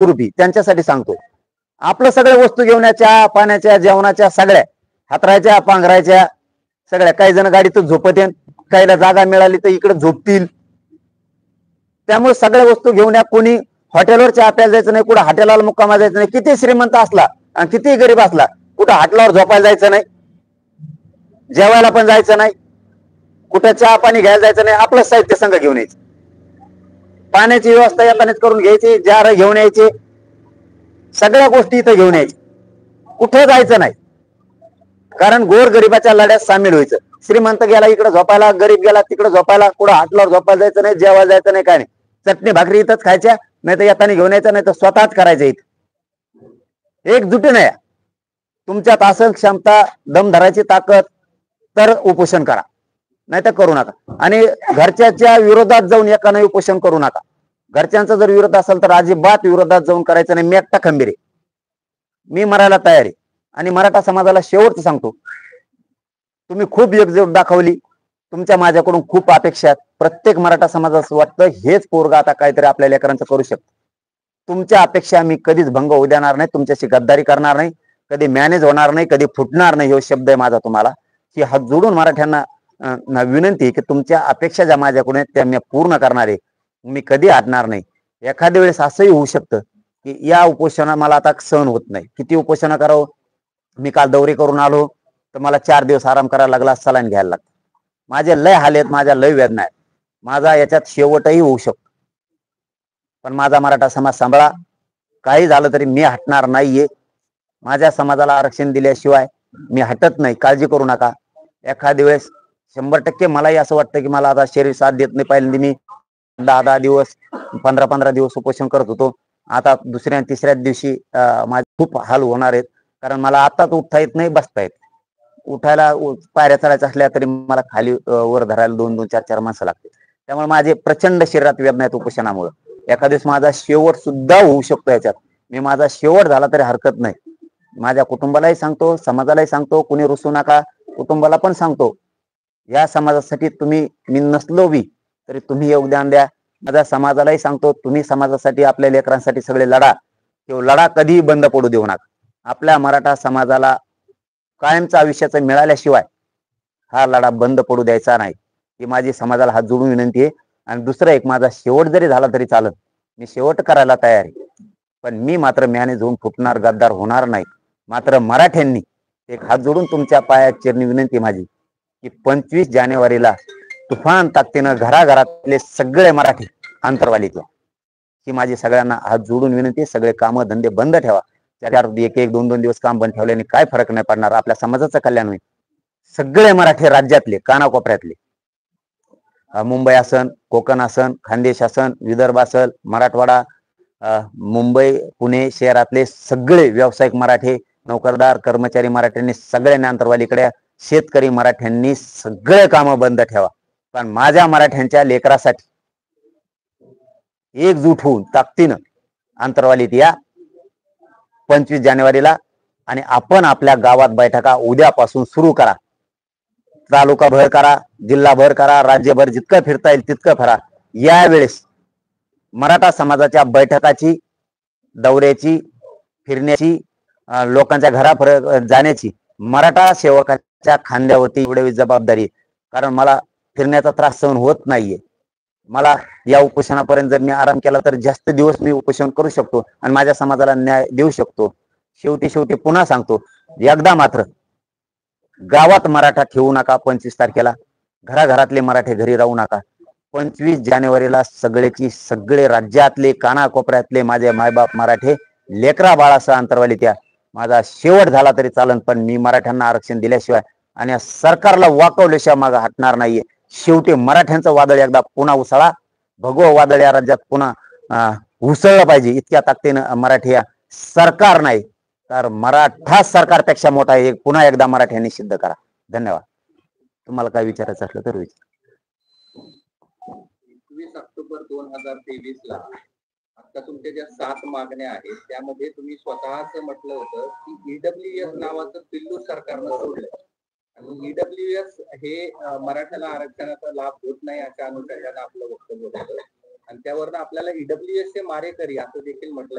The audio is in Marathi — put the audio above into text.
रूपी त्यांच्यासाठी सांगतो. आपलं सगळ्या वस्तू घेऊन पाण्याच्या जेवणाच्या सगळ्या हातरायच्या पांघरायच्या सगळ्या. काही जण गाडीतच झोपत येईल, काहीला जागा मिळाली तर इकडे झोपतील. त्यामुळे सगळ्या वस्तू घेऊन या. कोणी हॉटेलवर चहा प्यायला जायचं नाही, कुठं हॉटेलला मुक्कामा जायचं नाही. किती श्रीमंत असला आणि किती गरीब असला, कुठं हॉटेलवर झोपायला जायचं नाही, जेवायला पण जायचं नाही, कुठं चहा पाणी घ्यायला जायचं नाही. आपलं साहित्य संघ घेऊन यायचं. पाण्याची व्यवस्था येतानाच करून घ्यायची, जार घेऊन यायचे, सगळ्या गोष्टी इथं घेऊन यायची. कुठं जायचं नाही, कारण गोर गरिबाच्या लढ्यात सामील व्हायचं. श्रीमंत गेला इकडे झोपायला, गरीब गेला तिकडे झोपायला, कुठं हाटलावर झोपायला जायचं नाही, जेवायला जायचं नाही, काय नाही. चटणी भाकरी इथंच खायच्या, नाही तर येताना घेऊन यायचं, नाही तर स्वतःच करायचं. इथं एकजुटीने या. तुमच्यात असेल क्षमता, दम धरायची ताकद, तर उपोषण करा, नाही तर करू नका. आणि घरच्याच्या विरोधात जाऊन एकाने उपोषण करू नका. घरच्यांचा जर विरोध असेल तर अजिबात विरोधात जाऊन करायचं नाही. मी एकटा खंबीर आहे, मी मरायला तयार आहे. आणि मराठा समाजाला शेवटचं सांगतो, तुम्ही खूप एकजूट दाखवली, तुमच्या माझ्याकडून खूप अपेक्षा आहेत. प्रत्येक मराठा समाजाचं वाटतं हेच पोरग आता काहीतरी आपल्या लेकरांचं करू शकतो. तुमच्या अपेक्षा मी कधीच भंग होऊ देणार नाही, तुमच्याशी गद्दारी करणार नाही, कधी मॅनेज होणार नाही, कधी फुटणार नाही. हा शब्द आहे माझा तुम्हाला, की हात जोडून मराठ्यांना विनंती आहे की तुमच्या अपेक्षा ज्या माझ्याकडून आहेत त्या मी पूर्ण करणार आहे. मी कधी हटणार नाही. एखाद्या वेळेस असंही होऊ शकतं की या उपोषणा मला आता सहन होत नाही. किती उपोषणा करावं. मी काल दौरे करून आलो तर मला 4 दिवस आराम करायला लागला, सलाईन घ्यायला लागला. माझे लय हाल आहेत, माझ्या लय वेदना आहेत. माझा याच्यात शेवटही होऊ शकतो. पण माझा मराठा समाज सांभाळा. काही झालं तरी मी हटणार नाहीये. माझ्या समाजाला आरक्षण दिल्याशिवाय मी हटत नाही, काळजी करू नका. एखाद्या वेळेस 100% मलाही असं वाटतं की मला आता शरीर साथ देत नाही. पहिल्यांदा मी 10-10 दिवस 15-15 दिवस उपोषण करत होतो. आता दुसऱ्या तिसऱ्या दिवशी माझे खूप हाल होणार आहेत. कारण मला आताच उठता येत नाही, बसता येत. उठायला पायऱ्या चढायच्या असल्या तरी मला खाली वर धरायला 2-2 4-4 माणसं लागते. त्यामुळे माझे प्रचंड शरीरात वेदना आहेत उपोषणामुळे. एखाद्या दिवस माझा शेवट सुद्धा होऊ शकतो याच्यात. मी माझा शेवट झाला तरी हरकत नाही. माझ्या कुटुंबालाही सांगतो, समाजालाही सांगतो, कुणी रुसू नका. कुटुंबाला पण सांगतो, या समाजासाठी तुम्ही, मी नसलो बी तरी तुम्ही योगदान द्या. माझ्या समाजालाही सांगतो, तुम्ही समाजासाठी आपल्या लेकरांसाठी सगळे लढा. तो लढा कधीही बंद पडू देऊ नका. आपल्या मराठा समाजाला कायमचं आयुष्याचं मिळाल्याशिवाय हा लढा बंद पडू द्यायचा नाही, ही माझी समाजाला हात जोडून विनंती आहे. आणि दुसरं एक, माझा शेवट जरी झाला तरी चालत, मी शेवट करायला तयार आहे. पण मी मात्र मॅनेज होऊन फुटणार, गद्दार होणार नाही. मात्र मराठ्यांनी एक हात जोडून तुमच्या पायात चिरणी विनंती माझी की 25 जानेवारीला तुफान ताकदीनं घराघरातले सगळे मराठी अंतरवालीत या, ही माझी सगळ्यांना हात जोडून विनंती. सगळे कामं धंदे बंद ठेवा. त्याच्यावर 1-1 2-2 दिवस काम बंद ठेवल्याने काय फरक नाही पडणार, आपल्या समाजाचं कल्याण होईल. सगळे मराठी राज्यातले कानाकोपऱ्यातले, मुंबई असन, कोकण असन, खानदेश असन, विदर्भ असल, मराठवाडा, मुंबई पुणे शहरातले सगळे व्यावसायिक मराठी, नोकरदार कर्मचारी मराठ्यांनी सगळ्यांनी अंतरवालीकडे, शेतकरी मराठ्यांनी सगळे कामं बंद ठेवा. पण माझ्या मराठ्यांच्या लेकरासाठी एकजूट होऊन ताकदीनं अंतरवालीत या 25 जानेवारीला. आणि आपण आपल्या गावात बैठका उद्यापासून सुरू करा. तालुका भर करा, जिल्हा भर करा, राज्यभर जितकं फिरता येईल तितकं फिरा. यावेळेस मराठा समाजाच्या बैठकाची, दौऱ्याची, फिरण्याची, लोकांच्या घरापर्यंत जाण्याची मराठा सेवकाच्या खांद्यावरती एवढी जबाबदारी. कारण मला फिरण्याचा त्रास सहन होत नाहीये. मला या उपोषणापर्यंत जर मी आराम केला तर जास्त दिवस मी उपोषण करू शकतो आणि माझ्या समाजाला न्याय देऊ शकतो. शेवटी पुन्हा सांगतो, एकदा मात्र गावात मराठा ठेवू नका. 25 तारखेला घराघरातले मराठे घरी राहू नका. 25 जानेवारीला सगळेची सगळे राज्यातले कानाकोपऱ्यातले माझे मायबाप मराठे लेकरा बाळासह अंतरवालीत या. माझा शेवट झाला तरी चालन, पण मी मराठ्यांना आरक्षण दिल्याशिवाय आणि सरकारला वाकवल्याशिवाय मागे हटणार नाहीये. शेवटी मराठ्यांचं वादळ एकदा पुन्हा उसळा. भगवं वादळ या राज्यात पुन्हा उसळलं पाहिजे. इतक्या ताकदीनं मराठी या सरकार नाही तर मराठा सरकारपेक्षा मोठा आहे. पुन्हा एकदा मराठ्यांनी सिद्ध करा. धन्यवाद. तुम्हाला काय विचारायचं असलं तर विचारा. 21 ऑक्टोबर 2023 ला आता तुमच्या ज्या 7 मागण्या आहेत त्यामध्ये तुम्ही स्वतःच म्हटलं होतं की ईडब्ल्यूएस नावाचं पिल्लू सरकारनं सोडलं आणि ईडब्ल्यूएस हे मराठ्याला आरक्षणाचा लाभ होत नाही अशा अनुषंगाने आपलं वक्तव्य होतं आणि त्यावरनं आपल्याला ईडब्ल्यूएस चे मारेकरी असं देखील म्हटलं